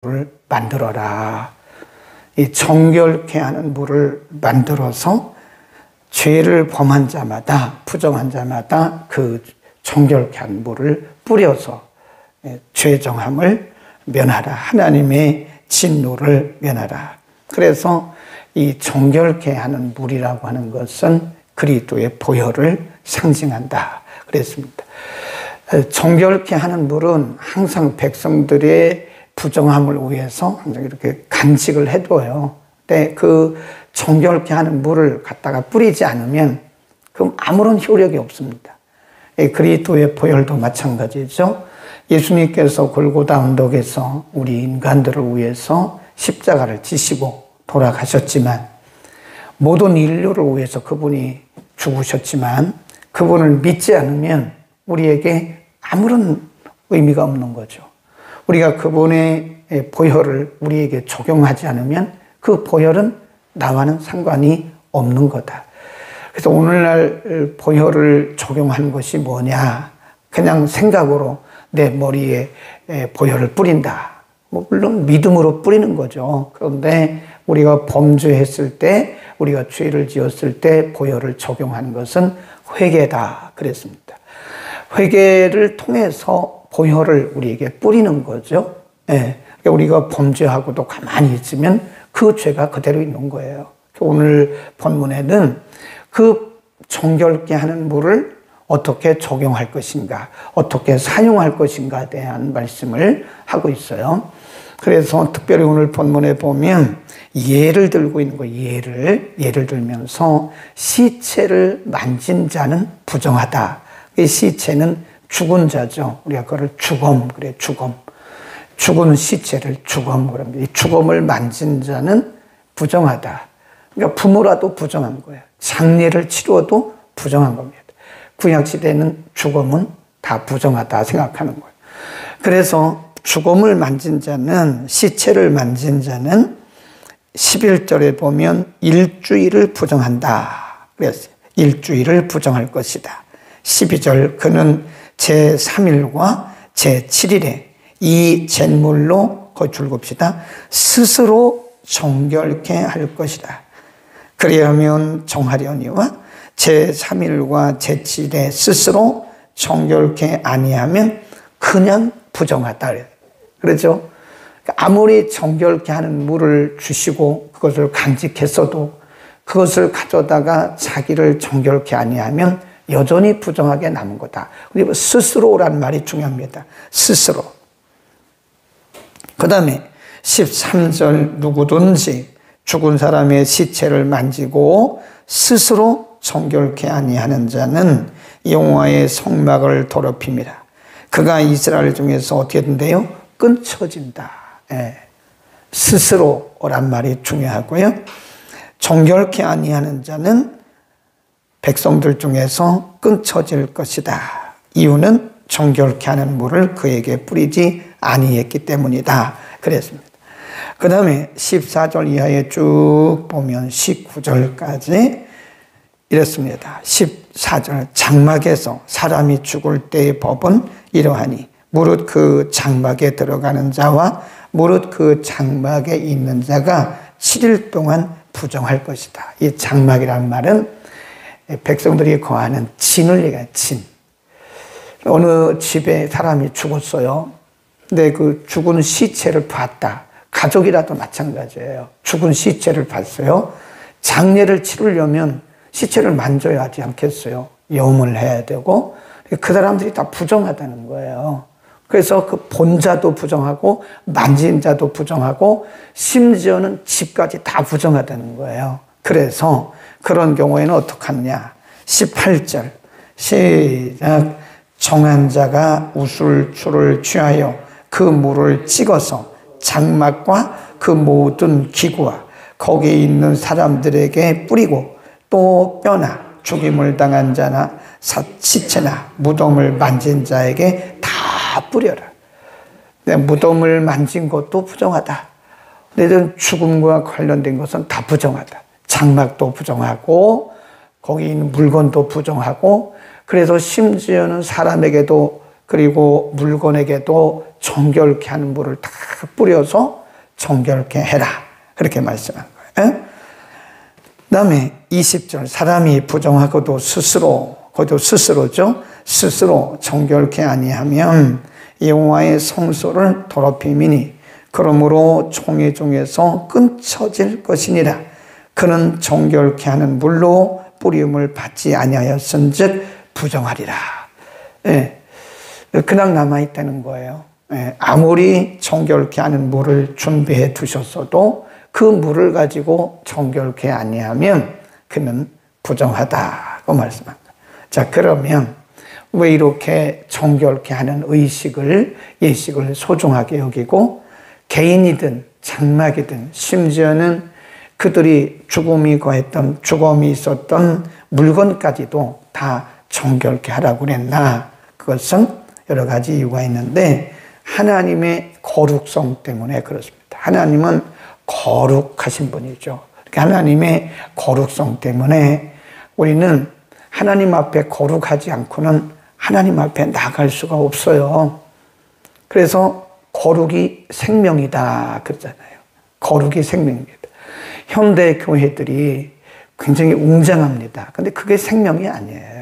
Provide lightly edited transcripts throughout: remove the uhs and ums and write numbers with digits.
물을 만들어라. 이 정결케 하는 물을 만들어서 죄를 범한 자마다, 부정한 자마다 그 정결케 한 물을 뿌려서 죄정함을 면하라. 하나님의 진노를 면하라. 그래서 이 정결케 하는 물이라고 하는 것은 그리스도의 보혈을 상징한다. 그랬습니다. 정결케 하는 물은 항상 백성들의 부정함을 위해서 항상 이렇게 간직을 해둬요. 근데 그 정결케 하는 물을 갖다가 뿌리지 않으면 그럼 아무런 효력이 없습니다. 그리스도의 보혈도 마찬가지죠. 예수님께서 골고다 언덕에서 우리 인간들을 위해서 십자가를 지시고 돌아가셨지만, 모든 인류를 위해서 그분이 죽으셨지만 그분을 믿지 않으면 우리에게 아무런 의미가 없는 거죠. 우리가 그분의 보혈을 우리에게 적용하지 않으면 그 보혈은 나와는 상관이 없는 거다. 그래서 오늘날 보혈을 적용하는 것이 뭐냐? 그냥 생각으로 내 머리에 보혈을 뿌린다. 물론 믿음으로 뿌리는 거죠. 그런데 우리가 범죄했을 때, 우리가 죄를 지었을 때 보혈을 적용하는 것은 회개다. 그랬습니다. 회개를 통해서 보혈을 우리에게 뿌리는 거죠. 우리가 범죄하고도 가만히 있으면 그 죄가 그대로 있는 거예요. 오늘 본문에는 그 정결케 하는 물을 어떻게 적용할 것인가, 어떻게 사용할 것인가에 대한 말씀을 하고 있어요. 그래서 특별히 오늘 본문에 보면 예를 들고 있는 거예요. 예를 들면서 시체를 만진 자는 부정하다. 이 시체는 죽은 자죠. 우리가 그걸 죽음, 그래, 죽음. 죽은 시체를 죽음, 그럽니다. 이 죽음을 만진 자는 부정하다. 그러니까 부모라도 부정한 거예요. 장례를 치루어도 부정한 겁니다. 구약시대는 죽음은 다 부정하다 생각하는 거예요. 그래서 죽음을 만진 자는, 시체를 만진 자는 11절에 보면 일주일을 부정한다 그랬어요. 일주일을 부정할 것이다. 12절, 그는 제3일과 제7일에 이 잿물로, 거기 줄곱시다, 스스로 정결케 할 것이다. 그리하면 정하려니와 제3일과 제7일에 스스로 정결케 아니하면 그냥 부정하다. 그렇죠? 아무리 정결케 하는 물을 주시고 그것을 간직했어도 그것을 가져다가 자기를 정결케 아니하면 여전히 부정하게 남은 거다. 그리고 스스로란 말이 중요합니다. 스스로. 그 다음에 13절, 누구든지 죽은 사람의 시체를 만지고 스스로 정결케 아니하는 자는 여호와의 성막을 더럽힙니다. 그가 이스라엘 중에서 어떻게 된대요? 끊쳐진다. 스스로란 말이 중요하고요. 정결케 아니하는 자는 백성들 중에서 끊쳐질 것이다. 이유는 정결케 하는 물을 그에게 뿌리지 아니했기 때문이다. 그랬습니다. 그 다음에 14절 이하에 쭉 보면 19절까지 이렇습니다. 14절, 장막에서 사람이 죽을 때의 법은 이러하니 무릇 그 장막에 들어가는 자와 무릇 그 장막에 있는 자가 7일 동안 부정할 것이다. 이 장막이라는 말은 백성들이 거하는 진을 얘기해요. 진. 어느 집에 사람이 죽었어요. 근데 그 죽은 시체를 봤다. 가족이라도 마찬가지예요. 죽은 시체를 봤어요. 장례를 치르려면 시체를 만져야 하지 않겠어요? 염을 해야 되고. 그 사람들이 다 부정하다는 거예요. 그래서 그 본 자도 부정하고 만진 자도 부정하고 심지어는 집까지 다 부정하다는 거예요. 그래서 그런 경우에는 어떡하느냐. 18절 시작. 정한 자가 우슬초를 취하여 그 물을 찍어서 장막과 그 모든 기구와 거기에 있는 사람들에게 뿌리고 또 뼈나 죽임을 당한 자나 시체나 무덤을 만진 자에게 다 뿌려라. 무덤을 만진 것도 부정하다. 내든 죽음과 관련된 것은 다 부정하다. 장막도 부정하고 거기 있는 물건도 부정하고, 그래서 심지어는 사람에게도 그리고 물건에게도 정결케 하는 물을 다 뿌려서 정결케 해라. 그렇게 말씀한 거예요. 그 다음에 20절 사람이 부정하고도 그것도 스스로죠. 스스로 정결케 아니하면 여호와의 성소를 더럽힘이니 그러므로 총회 중에서 끊쳐질 것이니라. 그는 정결케 하는 물로 뿌림을 받지 아니하였은즉 부정하리라. 예, 그냥 남아있다는 거예요. 예, 아무리 정결케 하는 물을 준비해 두셨어도 그 물을 가지고 정결케 아니하면 그는 부정하다고 말씀합니다. 자, 그러면 왜 이렇게 정결케 하는 예식을 소중하게 여기고 개인이든 장막이든 심지어는 그들이 죽음이 있었던 물건까지도 다 정결케 하라고 그랬나? 그것은 여러 가지 이유가 있는데 하나님의 거룩성 때문에 그렇습니다. 하나님은 거룩하신 분이죠. 하나님의 거룩성 때문에 우리는 하나님 앞에 거룩하지 않고는 하나님 앞에 나갈 수가 없어요. 그래서 거룩이 생명이다 그러잖아요. 거룩이 생명입니다. 현대 교회들이 굉장히 웅장합니다. 근데 그게 생명이 아니에요.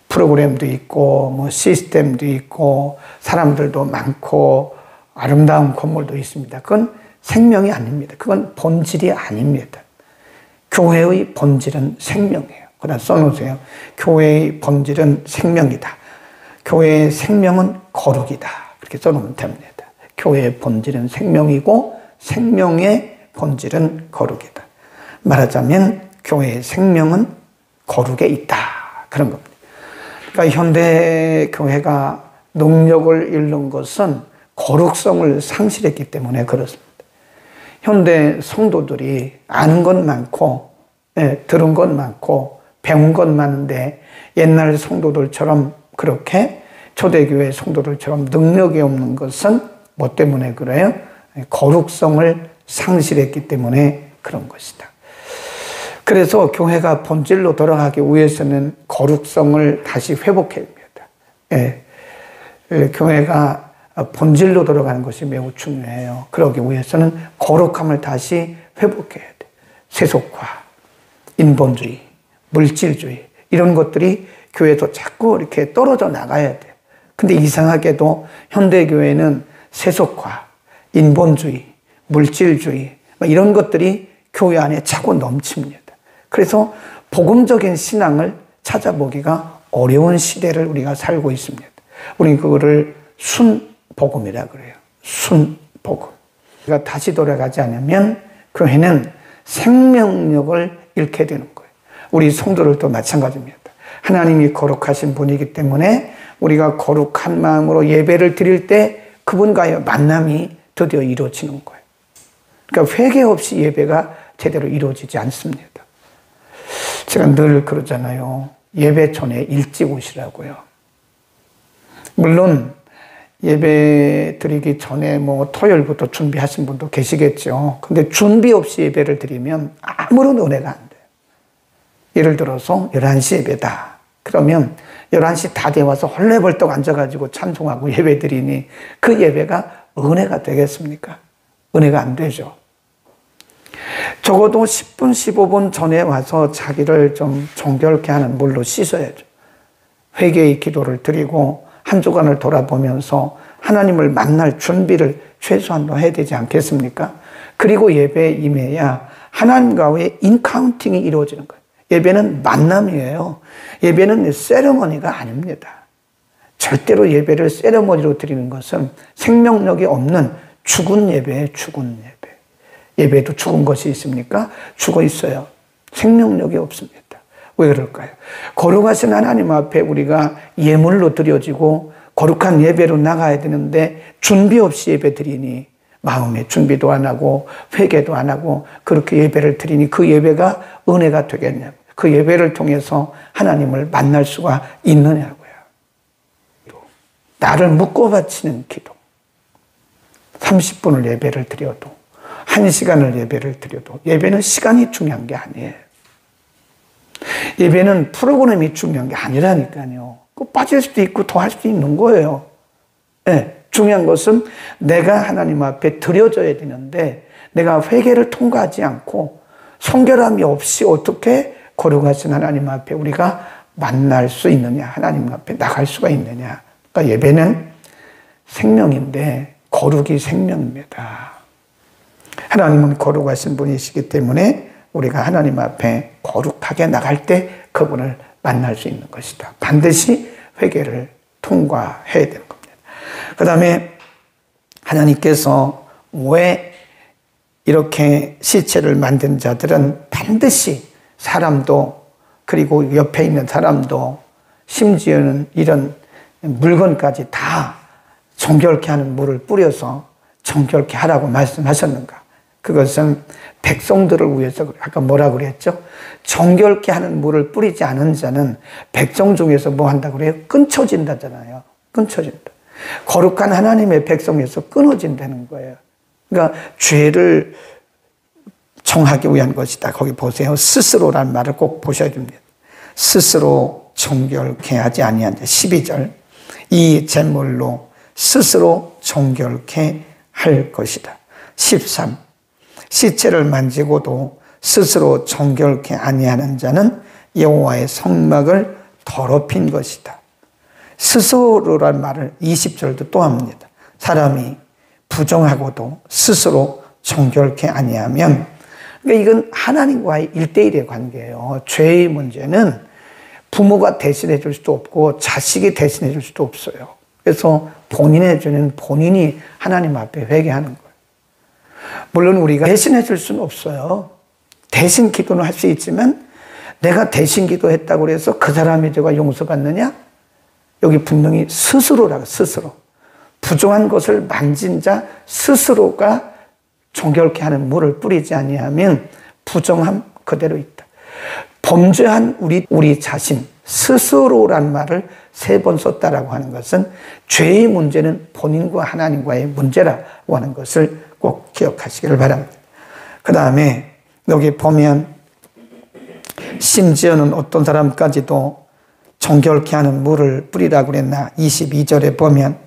프로그램도 있고 뭐 시스템도 있고 사람들도 많고 아름다운 건물도 있습니다. 그건 생명이 아닙니다. 그건 본질이 아닙니다. 교회의 본질은 생명이에요. 그러나 써놓으세요. 교회의 본질은 생명이다. 교회의 생명은 거룩이다. 그렇게 써놓으면 됩니다. 교회의 본질은 생명이고 생명의 본질은 거룩이다. 말하자면 교회의 생명은 거룩에 있다. 그런 겁니다. 그러니까 현대 교회가 능력을 잃는 것은 거룩성을 상실했기 때문에 그렇습니다. 현대 성도들이 아는 것 많고 들은 것 많고 배운 것 많은데 옛날 성도들처럼 그렇게 초대교회 성도들처럼 능력이 없는 것은 뭐 때문에 그래요? 거룩성을 상실했기 때문에 그런 것이다. 그래서 교회가 본질로 돌아가기 위해서는 거룩성을 다시 회복해야 합니다. 교회가 본질로 돌아가는 것이 매우 중요해요. 그러기 위해서는 거룩함을 다시 회복해야 돼. 세속화, 인본주의, 물질주의 이런 것들이 교회에서 자꾸 이렇게 떨어져 나가야 돼. 근데 이상하게도 현대교회는 세속화, 인본주의, 물질주의 이런 것들이 교회 안에 차고 넘칩니다. 그래서 복음적인 신앙을 찾아보기가 어려운 시대를 우리가 살고 있습니다. 우리는 그거를 순복음이라 그래요. 순복음. 우리가 다시 돌아가지 않으면 교회는 생명력을 잃게 되는 거예요. 우리 성도들도 마찬가지입니다. 하나님이 거룩하신 분이기 때문에 우리가 거룩한 마음으로 예배를 드릴 때 그분과의 만남이 드디어 이루어지는 거예요. 그러니까 회개 없이 예배가 제대로 이루어지지 않습니다. 제가 늘 그러잖아요. 예배 전에 일찍 오시라고요. 물론 예배 드리기 전에 뭐 토요일부터 준비하신 분도 계시겠죠. 근데 준비 없이 예배를 드리면 아무런 은혜가 안 돼요. 예를 들어서 11시 예배다. 그러면 11시 다 되어서 헐레벌떡 앉아가지고 찬송하고 예배 드리니 그 예배가 은혜가 되겠습니까? 은혜가 안 되죠. 적어도 10분, 15분 전에 와서 자기를 좀 정결케 하는 물로 씻어야죠. 회개의 기도를 드리고 한 주간을 돌아보면서 하나님을 만날 준비를 최소한도 해야 되지 않겠습니까? 그리고 예배에 임해야 하나님과의 인카운팅이 이루어지는 거예요. 예배는 만남이에요. 예배는 세레머니가 아닙니다. 절대로 예배를 세레머니로 드리는 것은 생명력이 없는 죽은 예배예요. 죽은 예배. 예배에도 죽은 것이 있습니까? 죽어 있어요. 생명력이 없습니다. 왜 그럴까요? 거룩하신 하나님 앞에 우리가 예물로 드려지고 거룩한 예배로 나가야 되는데 준비 없이 예배 드리니 마음의 준비도 안 하고 회개도 안 하고 그렇게 예배를 드리니 그 예배가 은혜가 되겠냐고요. 그 예배를 통해서 하나님을 만날 수가 있느냐고요. 나를 묶어 바치는 기도. 30분을 예배를 드려도 1시간을 예배를 드려도 예배는 시간이 중요한 게 아니에요. 예배는 프로그램이 중요한 게 아니라니까요. 빠질 수도 있고 더 할 수도 있는 거예요. 네, 중요한 것은 내가 하나님 앞에 드려져야 되는데 내가 회개를 통과하지 않고 성결함이 없이 어떻게 거룩하신 하나님 앞에 우리가 만날 수 있느냐, 하나님 앞에 나갈 수가 있느냐. 그러니까 예배는 생명인데 거룩이 생명입니다. 하나님은 거룩하신 분이시기 때문에 우리가 하나님 앞에 거룩하게 나갈 때 그분을 만날 수 있는 것이다. 반드시 회개를 통과해야 되는 겁니다. 그 다음에 하나님께서 왜 이렇게 시체를 만든 자들은 반드시 사람도 그리고 옆에 있는 사람도 심지어는 이런 물건까지 다 정결케 하는 물을 뿌려서 정결케 하라고 말씀하셨는가? 그것은 백성들을 위해서, 아까 뭐라 그랬죠? 정결케 하는 물을 뿌리지 않은 자는 백성 중에서 뭐 한다고 그래요? 끊쳐진다잖아요. 끊쳐진다. 거룩한 하나님의 백성에서 끊어진다는 거예요. 그러니까 죄를 정하기 위한 것이다. 거기 보세요. 스스로란 말을 꼭 보셔야 됩니다. 스스로 정결케 하지 아니한 자. 12절. 이 제물로 스스로 정결케 할 것이다. 13. 시체를 만지고도 스스로 정결케 아니하는 자는 여호와의 성막을 더럽힌 것이다. 스스로란 말을 20절도 또 합니다. 사람이 부정하고도 스스로 정결케 아니하면, 그러니까 이건 하나님과의 1대1의 관계예요. 죄의 문제는 부모가 대신해 줄 수도 없고 자식이 대신해 줄 수도 없어요. 그래서 본인의 죄는 본인이 하나님 앞에 회개하는 거예요. 물론 우리가 대신해 줄 수는 없어요. 대신 기도는 할 수 있지만 내가 대신 기도했다고 해서 그 사람의 죄가 용서받느냐? 여기 분명히 스스로라고, 스스로. 부정한 것을 만진 자 스스로가 정결케 하는 물을 뿌리지 아니하면 부정함 그대로 있다. 범죄한 우리 자신 스스로란 말을 3번 썼다라고 하는 것은 죄의 문제는 본인과 하나님과의 문제라고 하는 것을 꼭 기억하시기를 바랍니다. 그 다음에 여기 보면 심지어는 어떤 사람까지도 정결케 하는 물을 뿌리라고 그랬나? 22절에 보면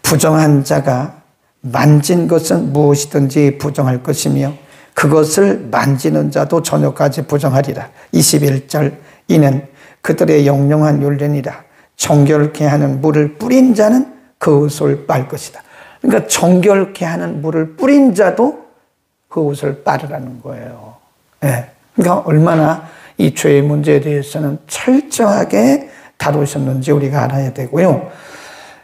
부정한 자가 만진 것은 무엇이든지 부정할 것이며 그것을 만지는 자도 저녁까지 부정하리라. 21절. 이는 그들의 영영한 율례니라. 정결케 하는 물을 뿌린 자는 그 옷을 빨 것이다. 그러니까 정결케 하는 물을 뿌린 자도 그 옷을 빨으라는 거예요. 네. 그러니까 얼마나 이 죄의 문제에 대해서는 철저하게 다루셨는지 우리가 알아야 되고요.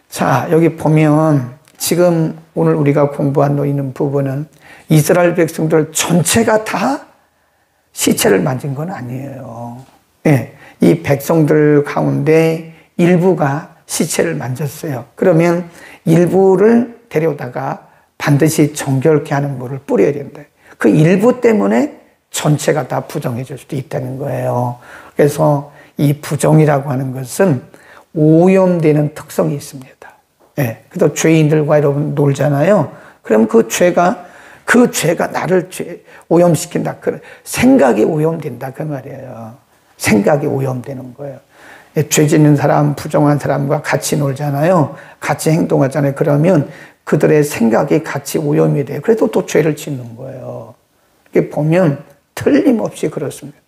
자, 여기 보면 지금 오늘 우리가 공부하고 있는 부분은 이스라엘 백성들 전체가 다 시체를 만진 건 아니에요. 네. 이 백성들 가운데 일부가 시체를 만졌어요. 그러면 일부를 데려다가 반드시 정결케 하는 물을 뿌려야 된다. 그 일부 때문에 전체가 다 부정해질 수도 있다는 거예요. 그래서 이 부정이라고 하는 것은 오염되는 특성이 있습니다. 예. 그래서 죄인들과 여러분 놀잖아요. 그럼 그 죄가 나를 오염시킨다. 생각이 오염된다. 그 말이에요. 생각이 오염되는 거예요. 죄 짓는 사람, 부정한 사람과 같이 놀잖아요. 같이 행동하잖아요. 그러면 그들의 생각이 같이 오염이 돼요. 그래도 또 죄를 짓는 거예요. 이렇게 보면 틀림없이 그렇습니다.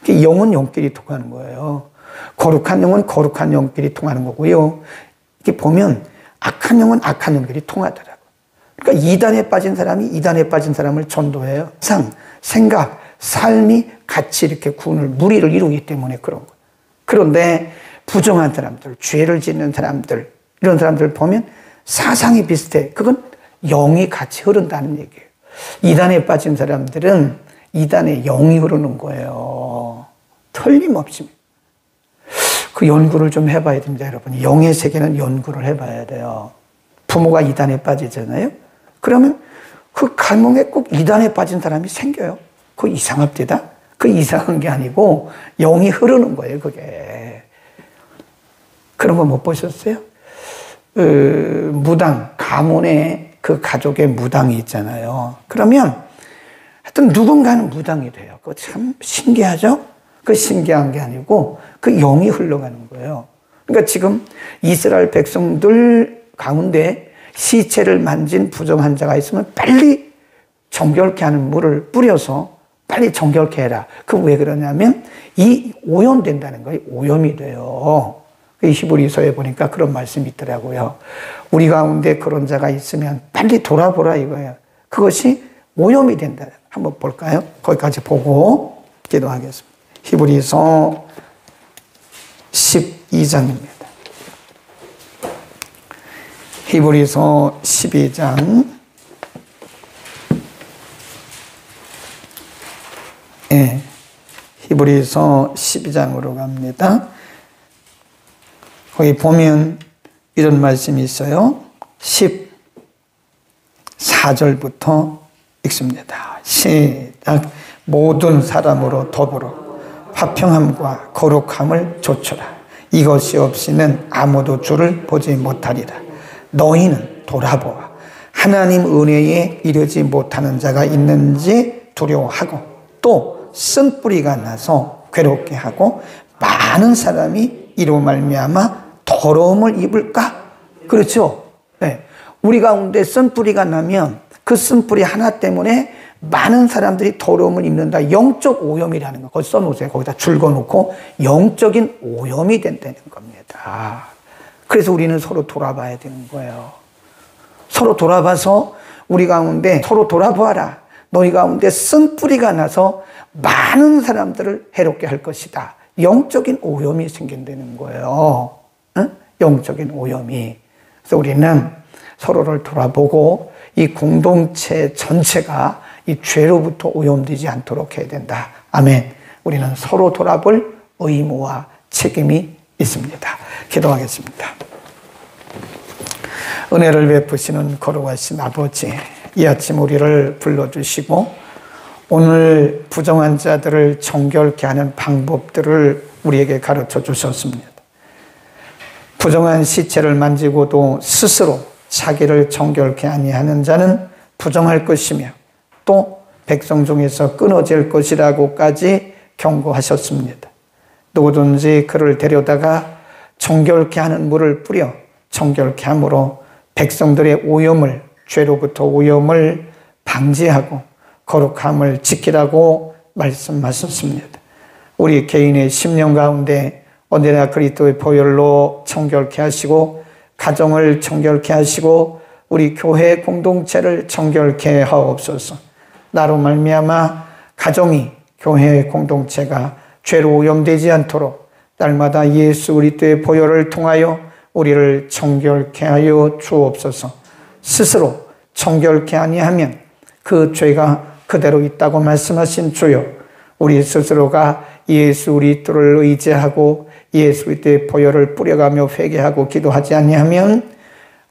영은 영끼리 통하는 거예요. 거룩한 영은 거룩한 영끼리 통하는 거고요. 이렇게 보면 악한 영은 악한 영끼리 통하더라고요. 그러니까 이단에 빠진 사람이 이단에 빠진 사람을 전도해요. 생각, 삶이 같이 이렇게 무리를 이루기 때문에 그런 거예요. 그런데 부정한 사람들, 죄를 짓는 사람들, 이런 사람들 보면 사상이 비슷해. 그건 영이 같이 흐른다는 얘기예요. 이단에 빠진 사람들은 이단의 영이 흐르는 거예요. 틀림없이. 그 연구를 좀 해봐야 됩니다, 여러분. 영의 세계는 연구를 해봐야 돼요. 부모가 이단에 빠지잖아요. 그러면 그 가문에 꼭 이단에 빠진 사람이 생겨요. 그거 이상합니다. 그 이상한 게 아니고 영이 흐르는 거예요, 그게. 그런 거 못 보셨어요? 무당, 가문에 그 가족의 무당이 있잖아요. 그러면 하여튼 누군가는 무당이 돼요. 그거 참 신기하죠? 그 신기한 게 아니고 그 영이 흘러가는 거예요. 그러니까 지금 이스라엘 백성들 가운데 시체를 만진 부정한 자가 있으면 빨리 정결케 하는 물을 뿌려서 빨리 정결케 해라. 그 왜 그러냐면 이 오염된다는 거예요. 오염이 돼요. 히브리서에 보니까 그런 말씀이 있더라고요. 우리 가운데 그런 자가 있으면 빨리 돌아보라 이거예요. 그것이 오염이 된다. 한번 볼까요? 거기까지 보고 기도하겠습니다. 히브리서 12장입니다. 히브리서 12장. 예. 히브리서 12장으로 갑니다. 거기 보면 이런 말씀이 있어요. 14절부터 읽습니다. 시작. 모든 사람으로 더불어 화평함과 거룩함을 좇으라. 이것이 없이는 아무도 주를 보지 못하리라. 너희는 돌아보아 하나님 은혜에 이르지 못하는 자가 있는지 두려워하고 또 쓴뿌리가 나서 괴롭게 하고 많은 사람이 이로 말미암아 더러움을 입을까? 그렇죠? 네. 우리 가운데 쓴뿌리가 나면 그 쓴뿌리 하나 때문에 많은 사람들이 더러움을 입는다. 영적 오염이라는 거. 거기 써놓으세요. 거기다 줄거놓고 영적인 오염이 된다는 겁니다. 그래서 우리는 서로 돌아봐야 되는 거예요. 서로 돌아봐서 우리 가운데 서로 돌아보아라. 너희 가운데 쓴뿌리가 나서 많은 사람들을 해롭게 할 것이다. 영적인 오염이 생긴다는 거예요. 응? 영적인 오염이. 그래서 우리는 서로를 돌아보고 이 공동체 전체가 이 죄로부터 오염되지 않도록 해야 된다. 아멘. 우리는 서로 돌아볼 의무와 책임이 있습니다. 기도하겠습니다. 은혜를 베푸시는 거룩하신 아버지, 이 아침 우리를 불러주시고 오늘 부정한 자들을 정결케 하는 방법들을 우리에게 가르쳐 주셨습니다. 부정한 시체를 만지고도 스스로 자기를 정결케 아니하는 자는 부정할 것이며 또 백성 중에서 끊어질 것이라고까지 경고하셨습니다. 누구든지 그를 데려다가 정결케 하는 물을 뿌려 정결케 함으로 백성들의 오염을, 죄로부터 오염을 방지하고 거룩함을 지키라고 말씀하셨습니다. 우리 개인의 심령 가운데 언제나 그리스도의 보혈로 정결케 하시고 가정을 정결케 하시고 우리 교회 공동체를 정결케 하옵소서. 나로 말미암아 가정이, 교회 공동체가 죄로 오염되지 않도록 날마다 예수 그리스도의 보혈을 통하여 우리를 정결케 하여 주옵소서. 스스로 정결케 아니하면 그 죄가 그대로 있다고 말씀하신 주여, 우리 스스로가 예수 그리스도를 의지하고 예수 그리스도의 보혈을 뿌려가며 회개하고 기도하지 아니하면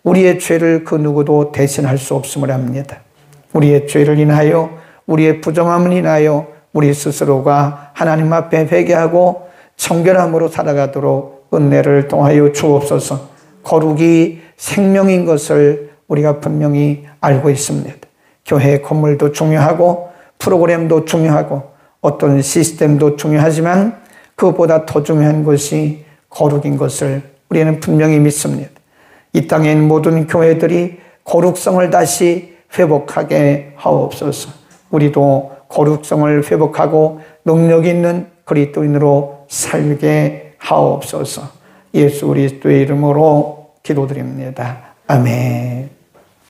우리의 죄를 그 누구도 대신할 수 없음을 압니다. 우리의 죄를 인하여, 우리의 부정함을 인하여 우리 스스로가 하나님 앞에 회개하고 정결함으로 살아가도록 은혜를 통하여 주옵소서. 거룩이 생명인 것을 우리가 분명히 알고 있습니다. 교회 건물도 중요하고 프로그램도 중요하고 어떤 시스템도 중요하지만 그것보다 더 중요한 것이 거룩인 것을 우리는 분명히 믿습니다. 이 땅에 있는 모든 교회들이 거룩성을 다시 회복하게 하옵소서. 우리도 거룩성을 회복하고 능력 있는 그리스도인으로 살게 하옵소서. 예수 그리스도의 이름으로 기도드립니다. 아멘.